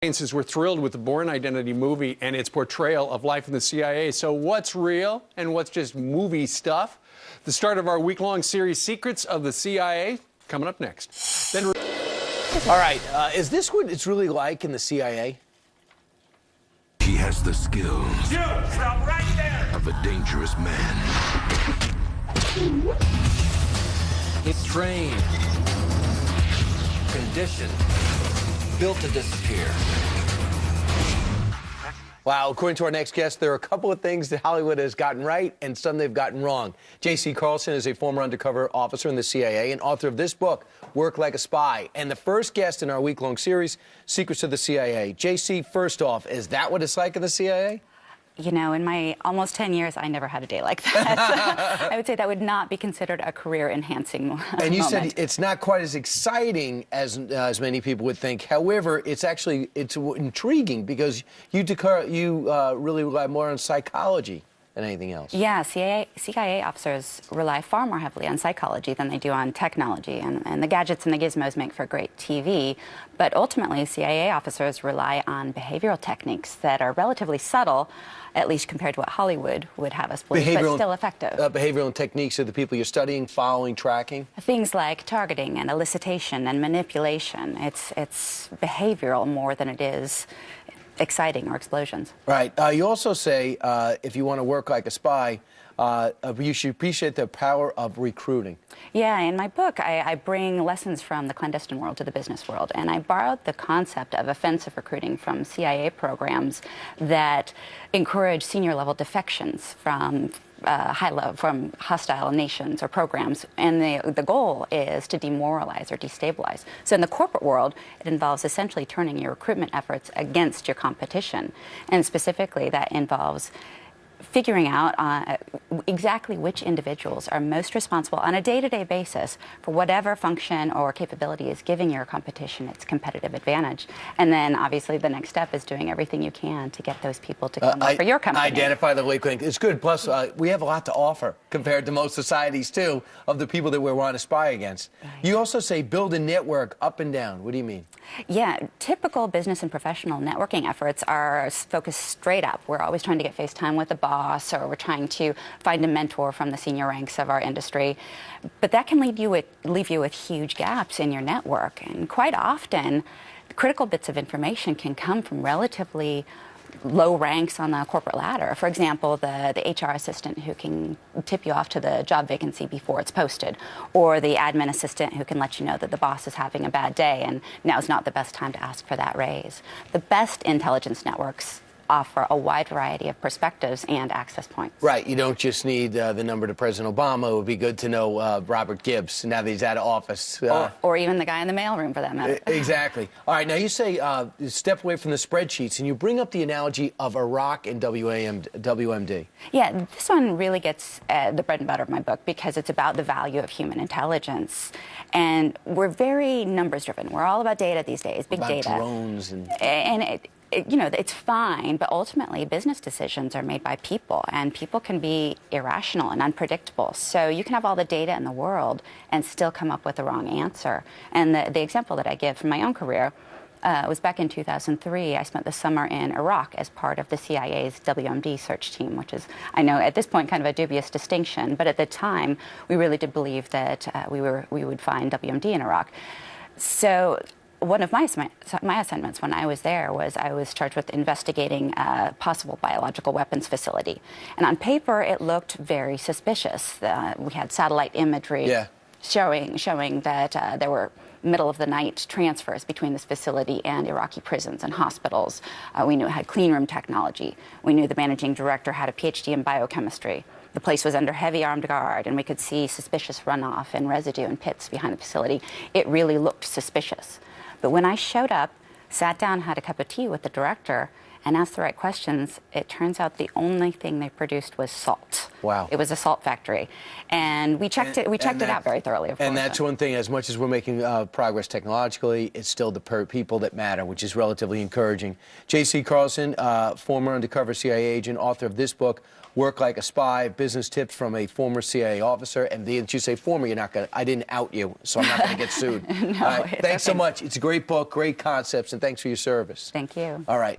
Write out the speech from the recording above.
Audiences were thrilled with the Bourne Identity movie and its portrayal of life in the CIA. So what's real and what's just movie stuff? The start of our week-long series, Secrets of the CIA, coming up next. Then... All right, is this what it's really like in the CIA? He has the skills stop right there. of a dangerous man. He's trained, conditioned, built to disappear. Wow, according to our next guest, there are a couple of things that Hollywood has gotten right and some they've gotten wrong. J.C. Carlson is a former undercover officer in the CIA and author of this book, Work Like a Spy. And the first guest in our week-long series, Secrets of the CIA. J.C., first off, is that what it's like in the CIA? You know, in my almost 10 years, I never had a day like that. I would say that would not be considered a career-enhancing moment. And you said it's not quite as exciting as many people would think. However, it's intriguing because you really rely more on psychology than anything else. Yeah, CIA officers rely far more heavily on psychology than they do on technology, and the gadgets and the gizmos make for great TV. But ultimately, CIA officers rely on behavioral techniques that are relatively subtle, at least compared to what Hollywood would have us believe, but still effective. Behavioral techniques are the people you're studying, following, tracking? Things like targeting and elicitation and manipulation. It's behavioral more than it is exciting or explosions. Right. You also say if you want to work like a spy, you should appreciate the power of recruiting. Yeah, in my book, I bring lessons from the clandestine world to the business world, and I borrowed the concept of offensive recruiting from CIA programs that encourage senior-level defections from from hostile nations or programs, and the goal is to demoralize or destabilize. So in the corporate world, it involves essentially turning your recruitment efforts against your competition, and specifically that involves figuring out exactly which individuals are most responsible on a day-to-day basis for whatever function or capability is giving your competition its competitive advantage. And then, obviously, the next step is doing everything you can to get those people to come work for your company. Identify the weak link. It's good. Plus, we have a lot to offer compared to most societies, too, of the people that we want to spy against. Right. You also say build a network up and down. What do you mean? Yeah, typical business and professional networking efforts are focused straight up. We're always trying to get face time with the boss, or we're trying to find a mentor from the senior ranks of our industry. But that can leave you with huge gaps in your network. And quite often, critical bits of information can come from relatively low ranks on the corporate ladder. For example, the HR assistant who can tip you off to the job vacancy before it's posted, or the admin assistant who can let you know that the boss is having a bad day and now's not the best time to ask for that raise. The best intelligence networks offer a wide variety of perspectives and access points. Right. You don't just need the number to President Obama. It would be good to know Robert Gibbs now that he's out of office. Or even the guy in the mailroom, for that matter. Exactly. All right. Now, you say step away from the spreadsheets, and you bring up the analogy of Iraq and WMD. Yeah, this one really gets the bread and butter of my book because it's about the value of human intelligence. And we're very numbers-driven. We're all about data these days, big data. Drones and you know, it's fine, but ultimately business decisions are made by people, and people can be irrational and unpredictable. So you can have all the data in the world and still come up with the wrong answer. And the example that I give from my own career was back in 2003. I spent the summer in Iraq as part of the CIA's WMD search team, which is, I know at this point, kind of a dubious distinction, but at the time, we really did believe that we would find WMD in Iraq. So one of my assignments when I was there was I was charged with investigating a possible biological weapons facility. And on paper, it looked very suspicious. We had satellite imagery showing that there were middle-of-the-night transfers between this facility and Iraqi prisons and hospitals. We knew it had clean room technology. We knew the managing director had a PhD in biochemistry. The place was under heavy armed guard, and we could see suspicious runoff and residue in pits behind the facility. It really looked suspicious. But when I showed up, sat down, had a cup of tea with the director, and asked the right questions, it turns out the only thing they produced was salt. Wow. It was a salt factory. And we checked it out very thoroughly, of course. And that's one thing, as much as we're making progress technologically, it's still the people that matter, which is relatively encouraging. J.C. Carlson, former undercover CIA agent, author of this book, Work Like a Spy, Business Tips from a Former CIA Officer. And didn't you say former? You're not going to, I didn't out you, so I'm not going to get sued. No, All right. Thanks so much. It's a great book, great concepts, and thanks for your service. Thank you. All right.